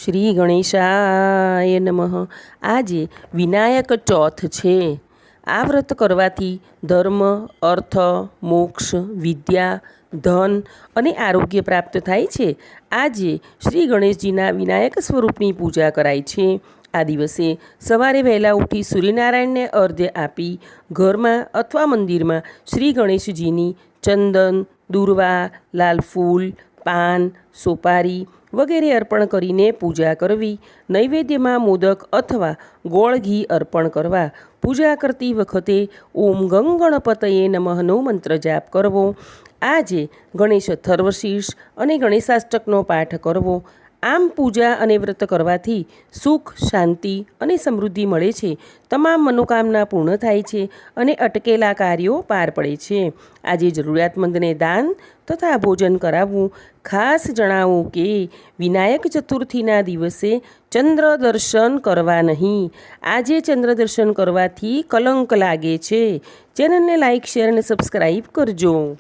શ્રી ગણેશાય નમઃ. આજે વિનાયક ચોથ છે. આ વ્રત કરવાથી ધર્મ, અર્થ, મોક્ષ, વિદ્યા, ધન અને આરોગ્ય પ્રાપ્ત થાય છે. આજે શ્રી ગણેશજીના વિનાયક સ્વરૂપની પૂજા કરાય છે. આ દિવસે સવારે વહેલા ઉઠી સૂર્યનારાયણને અર્ઘ્ય આપી ઘરમાં અથવા મંદિરમાં શ્રી ગણેશજીની ચંદન, દૂર્વા, લાલ ફૂલ, પાન, સોપારી વગેરે અર્પણ કરીને પૂજા કરવી. નૈવેદ્યમાં મોદક અથવા ગોળ ઘી અર્પણ કરવા. પૂજા કરતી વખતે ઓમ ગંગ ગણપતયે નમઃનો મંત્ર જાપ કરવો. આજે ગણેશ થર્વશીર્ષ અને ગણેશાષ્ટકનો પાઠ કરવો. આમ પૂજા અને વ્રત કરવાથી સુખ, શાંતિ અને સમૃદ્ધિ મળે છે. તમામ મનોકામના પૂર્ણ થાય છે અને અટકેલા કાર્યો પાર પડે છે. આજે જરૂરિયાતમંદને દાન તથા ભોજન કરાવવું. ખાસ જણાવું કે વિનાયક ચતુર્થીના દિવસે ચંદ્ર દર્શન કરવા નહીં. આજે ચંદ્ર દર્શન કરવાથી કલંક લાગે છે. ચેનલને લાઇક, શેર અને સબસ્ક્રાઈબ કરજો.